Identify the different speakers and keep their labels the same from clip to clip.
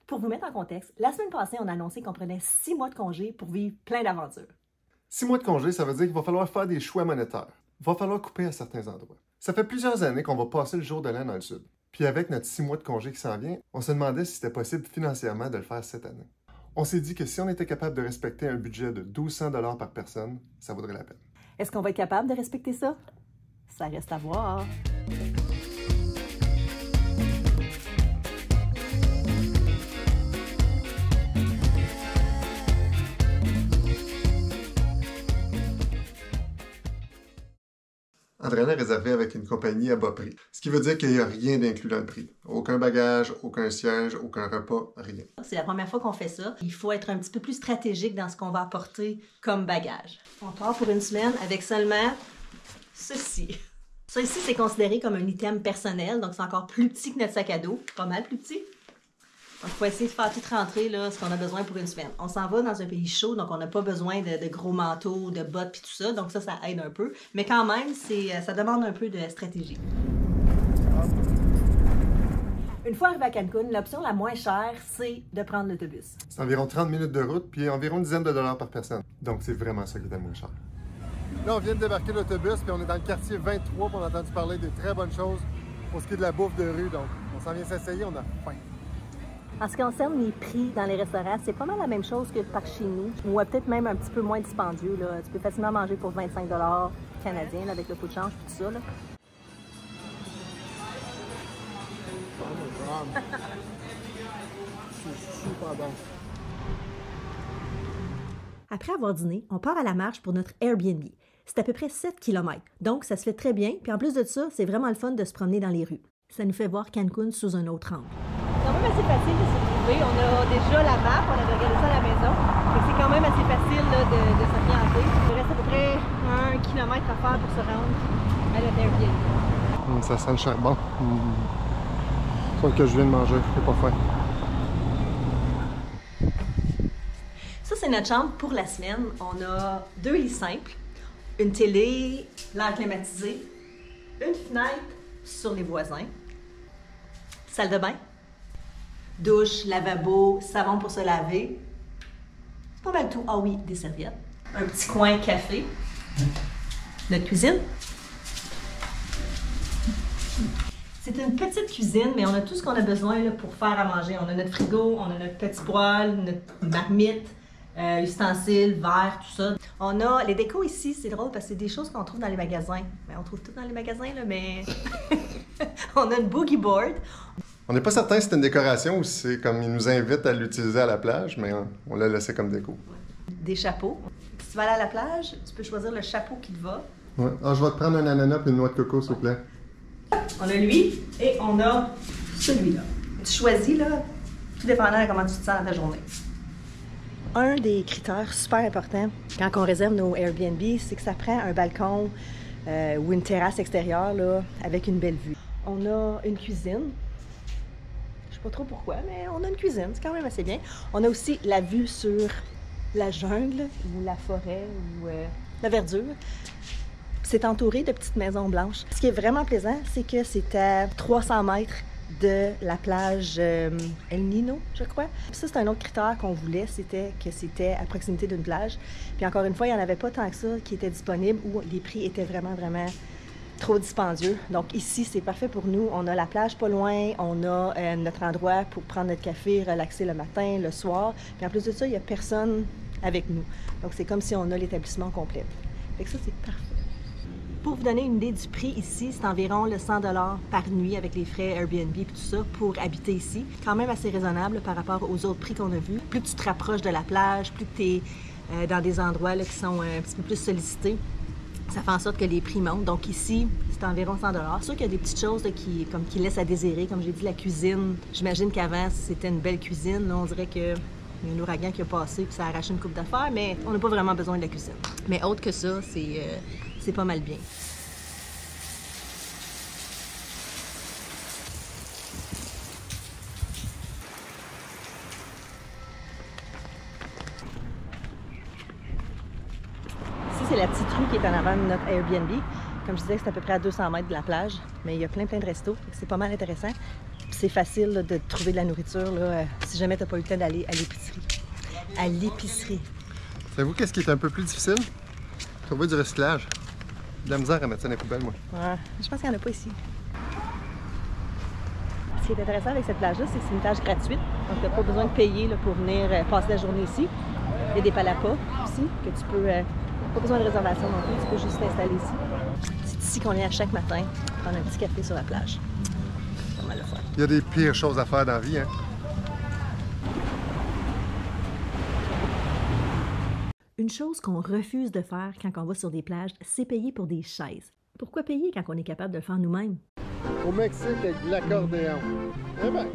Speaker 1: Pour vous mettre en contexte, la semaine passée, on a annoncé qu'on prenait 6 mois de congé pour vivre plein d'aventures.
Speaker 2: 6 mois de congé, ça veut dire qu'il va falloir faire des choix monétaires. Il va falloir couper à certains endroits. Ça fait plusieurs années qu'on va passer le jour de l'an dans le sud. Puis avec notre 6 mois de congé qui s'en vient, on se demandait si c'était possible financièrement de le faire cette année. On s'est dit que si on était capable de respecter un budget de 1200 $ par personne, ça vaudrait la peine.
Speaker 1: Est-ce qu'on va être capable de respecter ça? Ça reste à voir.
Speaker 2: Andréane est réservé avec une compagnie à bas prix, ce qui veut dire qu'il n'y a rien d'inclus dans le prix. Aucun bagage, aucun siège, aucun repas, rien.
Speaker 1: C'est la première fois qu'on fait ça. Il faut être un petit peu plus stratégique dans ce qu'on va apporter comme bagage. On part pour une semaine avec seulement ceci. Ça ici, c'est considéré comme un item personnel, donc c'est encore plus petit que notre sac à dos, pas mal plus petit. Donc, il faut essayer de faire tout rentrer là, ce qu'on a besoin pour une semaine. On s'en va dans un pays chaud, donc on n'a pas besoin de gros manteaux, de bottes puis tout ça. Donc ça aide un peu. Mais quand même, ça demande un peu de stratégie. Une fois arrivé à Cancun, l'option la moins chère, c'est de prendre l'autobus.
Speaker 2: C'est environ 30 minutes de route, puis environ une dizaine de dollars par personne. Donc c'est vraiment ça qui est le moins cher. Là, on vient de débarquer de l'autobus, puis on est dans le quartier 23, puis on a entendu parler de très bonnes choses pour ce qui est de la bouffe de rue. Donc on s'en vient s'essayer, on a faim.
Speaker 1: En ce qui concerne les prix dans les restaurants, c'est pas mal la même chose que par chez nous, ou peut-être même un petit peu moins dispendieux. Là. Tu peux facilement manger pour 25 $ canadiens là, avec le taux de change et tout ça. Là.
Speaker 2: C'est super bon.
Speaker 1: Après avoir dîné, on part à la marche pour notre Airbnb. C'est à peu près 7 km, donc ça se fait très bien. Puis en plus de ça, c'est vraiment le fun de se promener dans les rues. Ça nous fait voir Cancun sous un autre angle. C'est quand même assez facile de se trouver. On a déjà la map, on avait regardé ça à la maison. C'est quand même assez facile là, de s'orienter. Il reste à peu près 1 km à faire pour se rendre à notre Airbnb.
Speaker 2: Ça sent le charbon. Sauf que je viens de manger, j'ai pas faim.
Speaker 1: Ça, c'est notre chambre pour la semaine. On a 2 lits simples, une télé, l'air climatisé, une fenêtre sur les voisins, salle de bain, douche, lavabo, savon pour se laver. C'est pas mal tout. Ah oui, des serviettes. Un petit coin café. Notre cuisine. C'est une petite cuisine, mais on a tout ce qu'on a besoin là, pour faire à manger. On a notre frigo, on a notre petit poêle, notre marmite, ustensiles, verres, tout ça. On a les décos ici, c'est drôle parce que c'est des choses qu'on trouve dans les magasins. Mais on trouve tout dans les magasins, là, mais on a une boogie board.
Speaker 2: On n'est pas certain si c'est une décoration ou si c'est comme ils nous invitent à l'utiliser à la plage, mais on l'a laissé comme déco.
Speaker 1: Des chapeaux. Si tu vas aller à la plage, tu peux choisir le chapeau qui te va.
Speaker 2: Ouais. Ah, je vais te prendre un ananas et une noix de coco, s'il vous plaît.
Speaker 1: On a lui et on a celui-là. Tu choisis, là, tout dépendant de comment tu te sens dans ta journée. Un des critères super importants quand on réserve nos Airbnb, c'est que ça prend un balcon ou une terrasse extérieure là, avec une belle vue. On a une cuisine. Je sais pas trop pourquoi, mais on a une cuisine, c'est quand même assez bien. On a aussi la vue sur la jungle ou la forêt ou la verdure. C'est entouré de petites maisons blanches. Ce qui est vraiment plaisant, c'est que c'est à 300 mètres de la plage El Nino, je crois. Puis ça, c'est un autre critère qu'on voulait, c'était que c'était à proximité d'une plage. Puis encore une fois, il n'y en avait pas tant que ça qui était disponible ou les prix étaient vraiment trop dispendieux. Donc ici, c'est parfait pour nous. On a la plage pas loin, on a notre endroit pour prendre notre café, relaxer le matin, le soir. Puis en plus de ça, il n'y a personne avec nous. Donc c'est comme si on a l'établissement complet. Fait que ça, c'est parfait. Pour vous donner une idée du prix ici, c'est environ le 100 $ par nuit avec les frais Airbnb et tout ça pour habiter ici. Quand même assez raisonnable par rapport aux autres prix qu'on a vus. Plus tu te rapproches de la plage, plus tu es dans des endroits là, qui sont un petit peu plus sollicités, ça fait en sorte que les prix montent. Donc ici, c'est environ 100 $. C'est sûr qu'il y a des petites choses là, qui laissent à désirer. Comme j'ai dit, la cuisine. J'imagine qu'avant, c'était une belle cuisine. Là, on dirait que il y a un ouragan qui a passé puis ça a arraché une coupe d'affaires, mais on n'a pas vraiment besoin de la cuisine. Mais autre que ça, c'est pas mal bien. Ici, c'est la petite rue qui est en avant de notre Airbnb. Comme je disais, c'est à peu près à 200 mètres de la plage, mais il y a plein de restos. C'est pas mal intéressant. c'est facile là, de trouver de la nourriture là, si jamais tu n'as pas eu le temps d'aller à l'épicerie. À l'épicerie.
Speaker 2: Savez-vous qu'est-ce qui est un peu plus difficile? Trouver du recyclage. De la misère à mettre ça dans les poubelles, moi.
Speaker 1: Ouais, je pense qu'il n'y en a pas ici. Ce qui est intéressant avec cette plage-là, c'est que c'est une plage gratuite. Donc, tu n'as pas besoin de payer là, pour venir passer la journée ici. Il y a des palapas aussi, que tu peux... pas besoin de réservation non plus, tu peux juste t'installer ici. C'est ici qu'on est à chaque matin, prendre un petit café sur la plage. C'est pas mal le fun.
Speaker 2: Il y a des pires choses à faire dans la vie, hein?
Speaker 1: Une chose qu'on refuse de faire quand on va sur des plages, c'est payer pour des chaises. Pourquoi payer quand on est capable de le faire nous-mêmes?
Speaker 2: Au Mexique, avec de l'accordéon. Eh bien,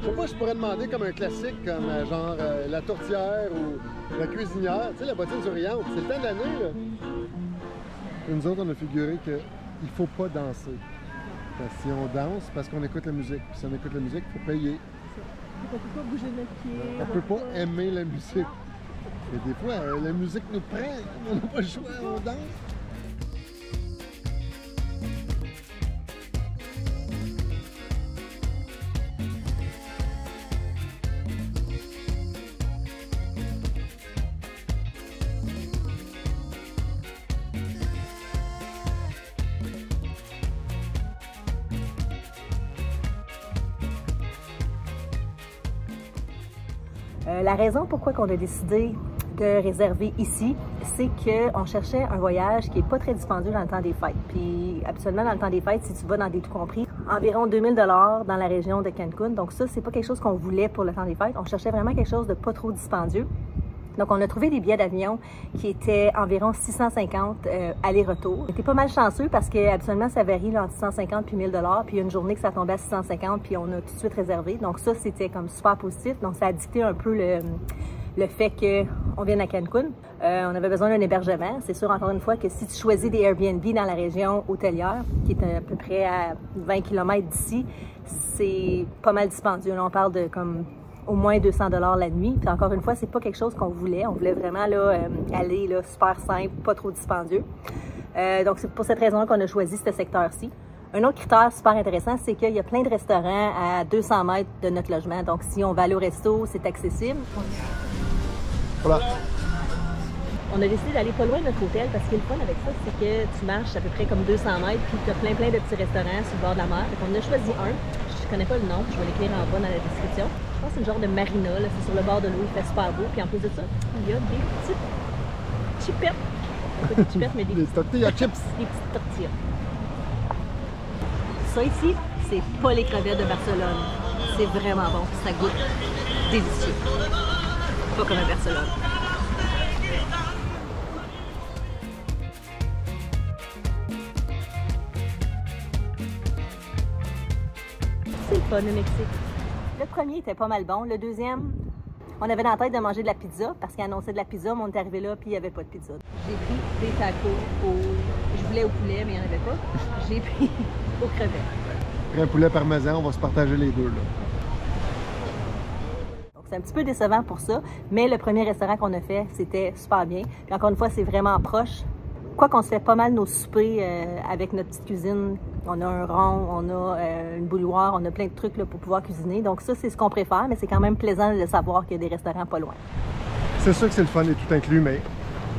Speaker 2: je sais pas, je pourrais demander comme un classique, comme genre la tourtière ou la cuisinière. Tu sais, la bottine souriante. C'est le temps de l'année, là. Et nous autres, on a figuré qu'il ne faut pas danser. Parce que si on danse, c'est parce qu'on écoute la musique. Puis si on écoute la musique, il faut payer.
Speaker 1: On peut pas bouger notre pied.
Speaker 2: On peut pas aimer la musique. Et des fois, la musique nous prend, on n'a pas le choix, on danse.
Speaker 1: La raison pourquoi on a décidé de réserver ici, c'est qu'on cherchait un voyage qui n'est pas très dispendieux dans le temps des fêtes. Puis, absolument, dans le temps des fêtes, si tu vas dans des tout compris, environ 2000 $ dans la région de Cancun. Donc ça, c'est pas quelque chose qu'on voulait pour le temps des fêtes. On cherchait vraiment quelque chose de pas trop dispendieux. Donc, on a trouvé des billets d'avion qui étaient environ 650 aller-retour. On était pas mal chanceux parce que absolument ça varie là, entre 650 puis 1000 $. Puis il y a une journée que ça tombait à 650 puis on a tout de suite réservé. Donc ça, c'était comme super positif. Donc ça a dicté un peu le fait qu'on vienne à Cancun. On avait besoin d'un hébergement. C'est sûr, encore une fois, que si tu choisis des Airbnb dans la région hôtelière, qui est à peu près à 20 km d'ici, c'est pas mal dispendieux. Là, on parle de comme au moins 200 $ la nuit. Puis encore une fois, c'est pas quelque chose qu'on voulait. On voulait vraiment là, aller là, super simple, pas trop dispendieux. Donc c'est pour cette raison qu'on a choisi ce secteur-ci. Un autre critère super intéressant, c'est qu'il y a plein de restaurants à 200 mètres de notre logement. Donc si on va aller au resto, c'est accessible.
Speaker 2: Voilà.
Speaker 1: On a décidé d'aller pas loin de notre hôtel parce que le fun avec ça, c'est que tu marches à peu près comme 200 mètres puis tu as plein de petits restaurants sur le bord de la mer. Donc on a choisi un. Je connais pas le nom, je vais l'écrire en bas dans la description. Je pense que c'est une genre de marina, c'est sur le bord de l'eau, il fait super beau. Puis en plus de ça, il y a des petites chipettes. Pas des chipettes, mais des
Speaker 2: tortillas chips.
Speaker 1: Des petites tortillas. Ça ici, c'est pas les crevettes de Barcelone. C'est vraiment bon, ça goûte délicieux. Pas comme à Barcelone. C'est le fun au Mexique. Le premier était pas mal bon. Le deuxième, on avait dans la tête de manger de la pizza parce qu'il annonçait de la pizza, mais on est arrivé là puis il n'y avait pas de pizza. J'ai pris des tacos je voulais au poulet, mais il n'y en avait pas. J'ai pris aux crevettes.
Speaker 2: Après un poulet parmesan, on va se partager les deux, là.
Speaker 1: Donc c'est un petit peu décevant pour ça, mais le premier restaurant qu'on a fait, c'était super bien. Puis encore une fois, c'est vraiment proche. Quoi qu'on se fait pas mal nos soupers avec notre petite cuisine. On a un rond, on a une bouilloire, on a plein de trucs là, pour pouvoir cuisiner. Donc ça, c'est ce qu'on préfère, mais c'est quand même plaisant de savoir qu'il y a des restaurants pas loin.
Speaker 2: C'est sûr que c'est le fun et tout inclus, mais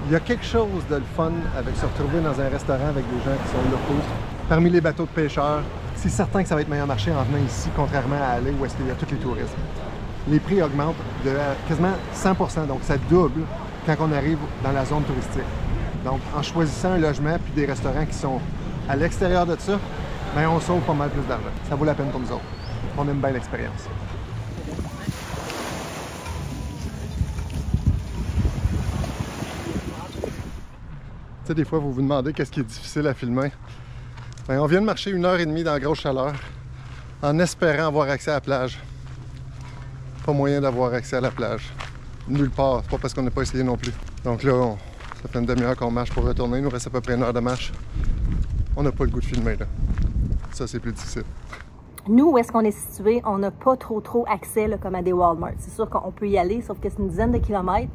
Speaker 2: il y a quelque chose de le fun avec se retrouver dans un restaurant avec des gens qui sont locaux. Parmi les bateaux de pêcheurs, c'est certain que ça va être meilleur marché en venant ici, contrairement à aller où est-ce qu'il y a tous les touristes. Les prix augmentent de quasiment 100%, donc ça double quand on arrive dans la zone touristique. Donc, en choisissant un logement puis des restaurants qui sont à l'extérieur de ça, bien, on sauve pas mal plus d'argent. Ça vaut la peine pour nous autres. On aime bien l'expérience. Tu sais, des fois, vous vous demandez qu'est-ce qui est difficile à filmer. Bien, on vient de marcher 1h30 dans la grosse chaleur en espérant avoir accès à la plage. Pas moyen d'avoir accès à la plage. Nulle part. C'est pas parce qu'on n'a pas essayé non plus. Donc là, ça fait une demi-heure qu'on marche pour retourner. Il nous reste à peu près 1 heure de marche. On n'a pas le goût de filmer, là. Ça, c'est plus difficile.
Speaker 1: Nous, où est-ce qu'on est situé, on n'a pas trop accès là, comme à des Walmart. C'est sûr qu'on peut y aller, sauf que c'est une dizaine de kilomètres.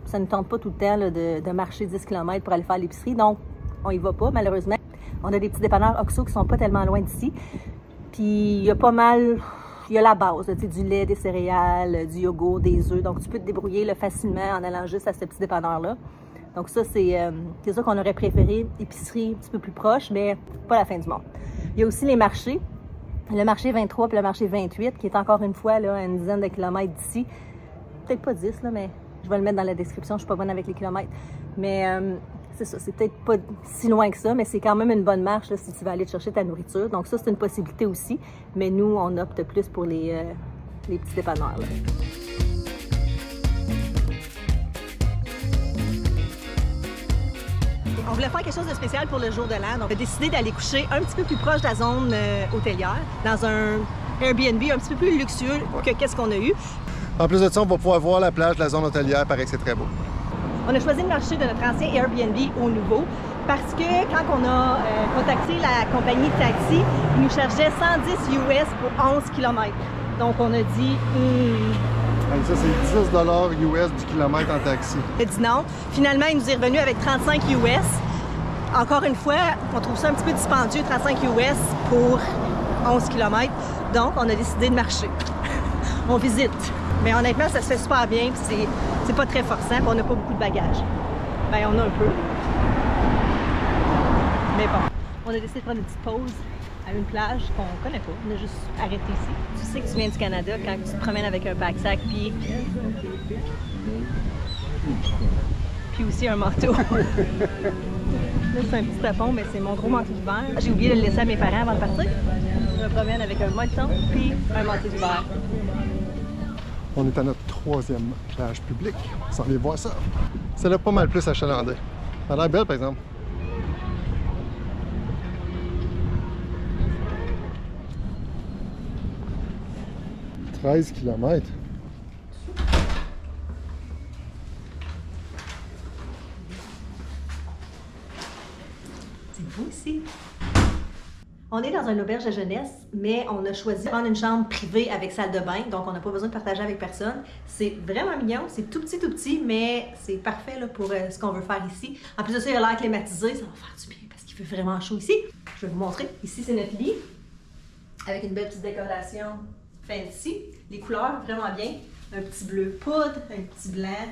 Speaker 1: Ça ne tente pas tout le temps là, de marcher 10 km pour aller faire l'épicerie. Donc, on y va pas, malheureusement. On a des petits dépanneurs Oxxo qui sont pas tellement loin d'ici. Puis il y a pas mal, il y a la base, là, du lait, des céréales, du yogourt, des œufs. Donc tu peux te débrouiller là, facilement en allant juste à ce petit dépanneur-là. Donc ça, c'est ça qu'on aurait préféré, épicerie un petit peu plus proche, mais pas la fin du monde. Il y a aussi les marchés. Le marché 23 puis le marché 28, qui est encore une fois là, à une dizaine de kilomètres d'ici. Peut-être pas 10, là, mais je vais le mettre dans la description. Je suis pas bonne avec les kilomètres. Mais c'est ça, c'est peut-être pas si loin que ça, mais c'est quand même une bonne marche là, si tu vas aller te chercher ta nourriture. Donc ça, c'est une possibilité aussi. Mais nous, on opte plus pour les petits dépanneurs, là. On voulait faire quelque chose de spécial pour le jour de l'an. Donc, on a décidé d'aller coucher un petit peu plus proche de la zone hôtelière, dans un Airbnb un petit peu plus luxueux que qu'est-ce qu'on a eu.
Speaker 2: En plus de ça, on va pouvoir voir la plage de la zone hôtelière. Paraît que c'est très beau.
Speaker 1: On a choisi de marcher de notre ancien Airbnb au nouveau parce que quand on a contacté la compagnie de taxi, ils nous chargeaient 110 US pour 11 km. Donc, on a dit...
Speaker 2: Ça, c'est 10 $ US du kilomètre en taxi.
Speaker 1: On a dit non. Finalement, il nous est revenu avec 35 US. Encore une fois, on trouve ça un petit peu dispendieux, 35 US pour 11 km. Donc, on a décidé de marcher. On visite. Mais honnêtement, ça se fait super bien. C'est pas très forçant. On n'a pas beaucoup de bagages. Bien, on a un peu. Mais bon, on a décidé de prendre une petite pause à une plage qu'on connaît pas. On a juste arrêté ici. Tu sais que tu viens du Canada quand tu te promènes avec un pack-sac puis aussi un manteau. Là, c'est un petit tapon, mais c'est mon gros manteau d'hiver. J'ai oublié de le laisser à mes parents avant de partir. Je me promène avec un molleton puis un manteau d'hiver.
Speaker 2: On est à notre 3e plage publique. On s'en vient voir ça. C'est là pas mal plus achalandé. Ça a l'air belle, par exemple. « 13 km. »
Speaker 1: C'est beau ici. On est dans une auberge de jeunesse, mais on a choisi de prendre une chambre privée avec salle de bain, donc on n'a pas besoin de partager avec personne. C'est vraiment mignon, c'est tout petit, mais c'est parfait là, pour ce qu'on veut faire ici. En plus de ça, il a l'air climatisé, ça va faire du bien parce qu'il fait vraiment chaud ici. Je vais vous montrer. Ici, c'est notre lit, avec une belle petite décoration fancy. Les couleurs, vraiment bien. Un petit bleu poudre, un petit blanc,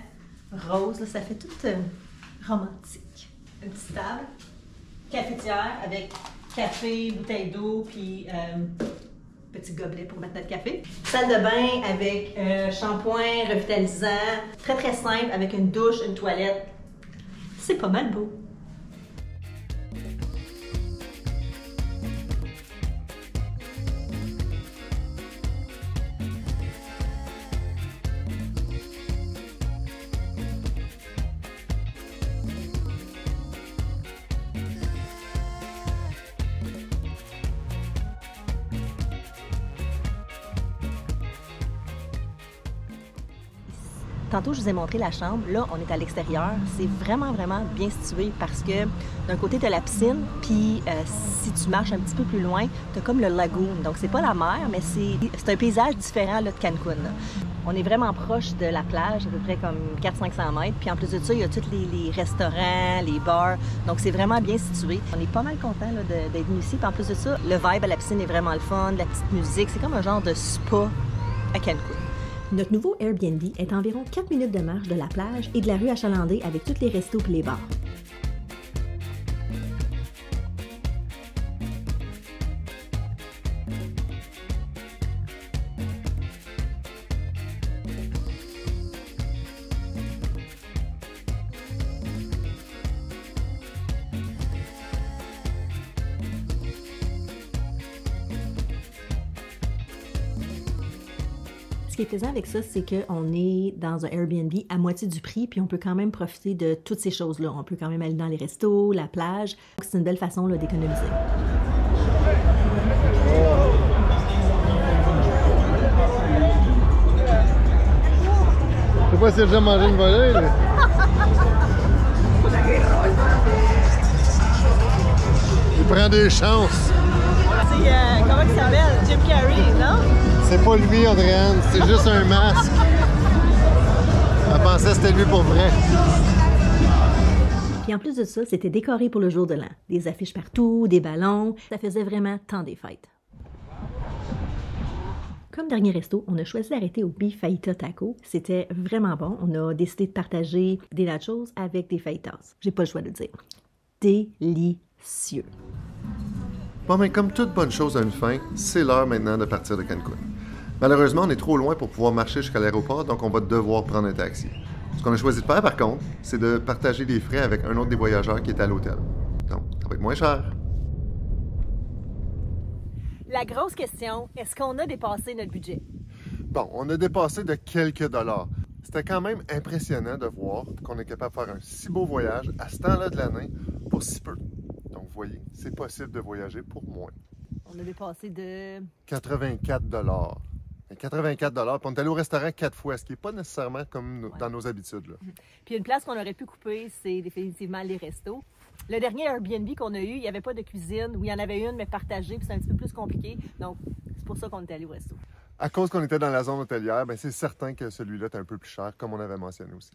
Speaker 1: rose, là, ça fait tout romantique. Une petite table, cafetière avec café, bouteille d'eau, puis petit gobelet pour mettre notre café. Salle de bain avec shampoing revitalisant, très très simple, avec une douche, une toilette. C'est pas mal beau. Tantôt, je vous ai montré la chambre. Là, on est à l'extérieur. C'est vraiment, vraiment bien situé parce que d'un côté, tu as la piscine, puis si tu marches un petit peu plus loin, tu as comme le lagoon. Donc, c'est pas la mer, mais c'est un paysage différent là, de Cancun. Là. On est vraiment proche de la plage, à peu près comme 400-500 mètres. Puis en plus de ça, il y a tous les restaurants, les bars. Donc, c'est vraiment bien situé. On est pas mal content d'être venu ici. Puis en plus de ça, le vibe à la piscine est vraiment le fun, la petite musique. C'est comme un genre de spa à Cancun. Notre nouveau Airbnb est à environ 4 minutes de marche de la plage et de la rue achalandée avec tous les restos et les bars. Ce qui est plaisant avec ça, c'est qu'on est dans un Airbnb à moitié du prix, puis on peut quand même profiter de toutes ces choses-là. On peut quand même aller dans les restos, la plage. Donc, c'est une belle façon d'économiser.
Speaker 2: Je sais pas si j'ai déjà mangé une volée, là. Il prend des chances.
Speaker 1: C'est, comment il s'appelle? Jim Carrey, non?
Speaker 2: C'est pas lui, Andréane, c'est juste un masque. Elle pensait que c'était lui pour vrai.
Speaker 1: Puis en plus de ça, c'était décoré pour le jour de l'an. Des affiches partout, des ballons. Ça faisait vraiment tant des fêtes. Comme dernier resto, on a choisi d'arrêter au Beef Fajita Taco. C'était vraiment bon. On a décidé de partager des nachos avec des fajitas. J'ai pas le choix de le dire. Délicieux.
Speaker 2: Bon, mais comme toute bonne chose a une fin, c'est l'heure maintenant de partir de Cancun. Malheureusement, on est trop loin pour pouvoir marcher jusqu'à l'aéroport, donc on va devoir prendre un taxi. Ce qu'on a choisi de faire, par contre, c'est de partager les frais avec un autre des voyageurs qui est à l'hôtel. Donc, ça va être moins cher.
Speaker 1: La grosse question, est-ce qu'on a dépassé notre budget?
Speaker 2: Bon, on a dépassé de quelques dollars. C'était quand même impressionnant de voir qu'on est capable de faire un si beau voyage à ce temps-là de l'année pour si peu. Donc, vous voyez, c'est possible de voyager pour moins.
Speaker 1: On a dépassé de...
Speaker 2: 84 dollars. 84 dollars. Puis on est allé au restaurant 4 fois, ce qui n'est pas nécessairement comme dans nos habitudes. Là.
Speaker 1: Puis une place qu'on aurait pu couper, c'est définitivement les restos. Le dernier Airbnb qu'on a eu, il n'y avait pas de cuisine, ou il y en avait une, mais partagée, puis c'est un petit peu plus compliqué. Donc, c'est pour ça qu'on est allé au resto.
Speaker 2: À cause qu'on était dans la zone hôtelière, bien, c'est certain que celui-là est un peu plus cher, comme on avait mentionné aussi.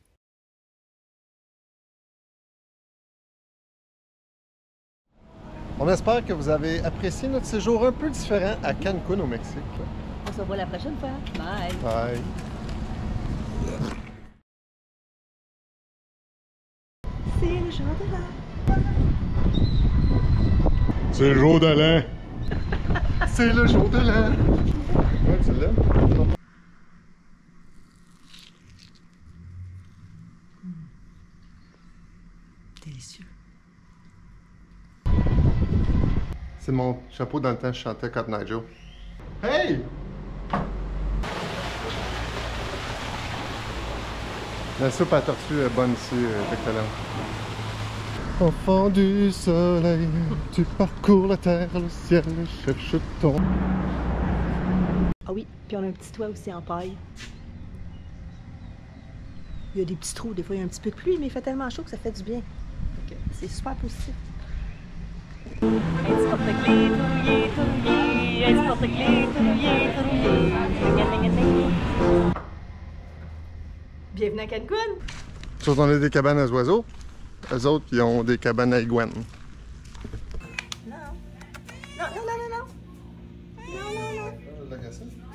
Speaker 2: On espère que vous avez apprécié notre séjour un peu différent à Cancun, au Mexique.
Speaker 1: On se revoit la prochaine fois. Bye!
Speaker 2: Bye!
Speaker 1: C'est le jour de l'an!
Speaker 2: C'est le jour de l'an! C'est le jour de l'an! Ouais, tu l'aimes?
Speaker 1: Délicieux.
Speaker 2: C'est mon chapeau dans le temps que je chantais Cotton Eye Joe. Hey! La soupe à tortue est bonne ici, excellente. Enfant du soleil, tu parcours la terre, le ciel, cherche ton...
Speaker 1: Ah oui, puis on a un petit toit aussi en paille. Il y a des petits trous, des fois il y a un petit peu de pluie, mais il fait tellement chaud que ça fait du bien. C'est super positif. Bienvenue à Cancun!
Speaker 2: Sauf qu'on a des cabanes à oiseaux. Eux autres, ils ont des cabanes à iguanes.
Speaker 1: Non. Non, non, non, non, non. Non, non, non.